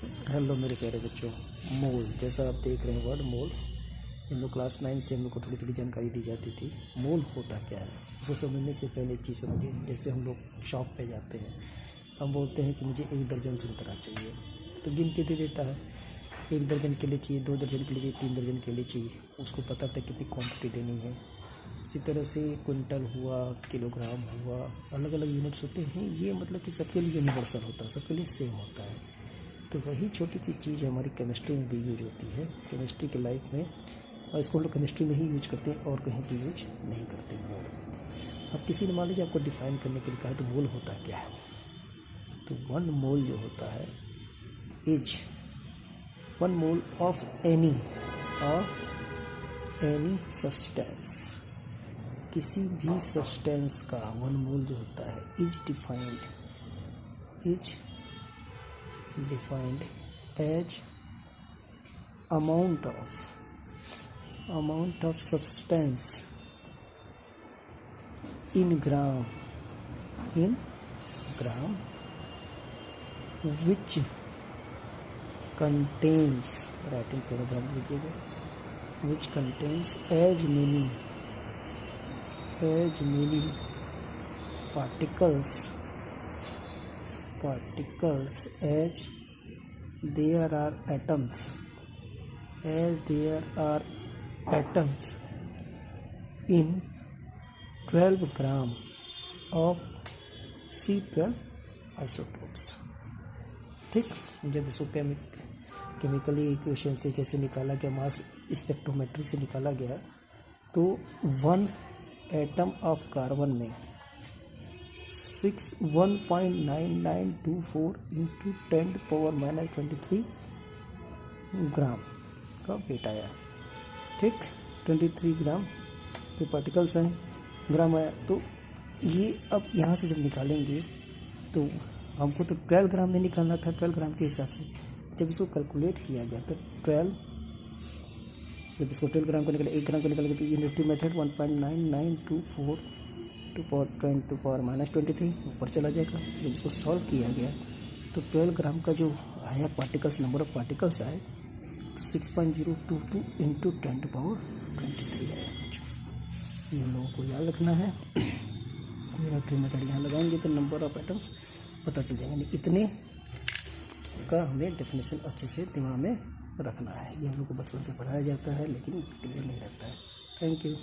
Hello मेरे प्यारे बच्चों। मोल, जैसा आप देख रहे हैं वर्ड मोल, हम लोग क्लास 9 से हम लोग को थोड़ी थोड़ी जानकारी दी जाती थी। मोल होता क्या है उसे समझने से पहले एक चीज़ समझिए। जैसे हम लोग शॉप पे जाते हैं, हम बोलते हैं कि मुझे 1 दर्जन संतरा चाहिए, तो गिनती दे देता है। 1 दर्जन के लिए चाहिए, 2 दर्जन के लिए चाहिए, 3 दर्जन के लिए चाहिए। उसको पता था कितनी क्वांटिटी देनी है। इसी तरह से क्विंटल हुआ, किलोग्राम हुआ, अलग अलग यूनिट्स होते हैं। ये मतलब कि सबके लिए यूनिवर्सल होता है, सबके लिए सेम होता है। तो वही छोटी सी चीज़ हमारी केमिस्ट्री में भी यूज होती है, केमिस्ट्री के लाइफ में, और इसको हम लोग केमिस्ट्री में ही यूज करते हैं और कहीं भी यूज नहीं करते मोल। अब किसी ने मान लीजिए आपको डिफाइन करने के लिए कहा तो मोल होता क्या है, तो 1 मोल जो होता है is 1 mole of any substance. किसी भी सब्सटेंस का 1 मोल जो होता है is defined as amount of substance in gram which contains, writing थोड़ा ध्यान दीजिएगा, which contains as many particles as there are atoms in 12 gram of C12 isotopes। ठीक, जब इसको केमिकली इक्वेशन से जैसे निकाला गया, मास स्पेक्ट्रोमेट्री से निकाला गया, तो 1 एटम ऑफ कार्बन में 1.9924 इंटू 10⁻³ ग्राम का वेट आया। ठीक, 23 ग्राम के पार्टिकल्स हैं, ग्राम आया। तो ये अब यहाँ से जब निकालेंगे तो हमको तो 12 ग्राम में निकालना था, 12 ग्राम के हिसाब से। जब इसको कैलकुलेट किया गया तो 12, जब इसको 12 ग्राम को निकाला, 1 ग्राम को निकाल गया, तो यूनिटरी मेथड 1.9924 टू पावर 10⁻³ ऊपर चला जाएगा। जब इसको सॉल्व किया गया तो 12 ग्राम का जो आया पार्टिकल्स, नंबर ऑफ पार्टिकल्स आए तो 6.022 इंटू 10⁻23 आया। ये लोगों को याद रखना है। यूनिटरी मेथड यहाँ लगाएंगे तो नंबर ऑफ एटम्स पता चल जाएंगे। इतने का हमें डेफिनेशन अच्छे से दिमाग में रखना है। ये हम लोग को बचपन से पढ़ाया जाता है लेकिन क्लियर नहीं रहता है। Thank you.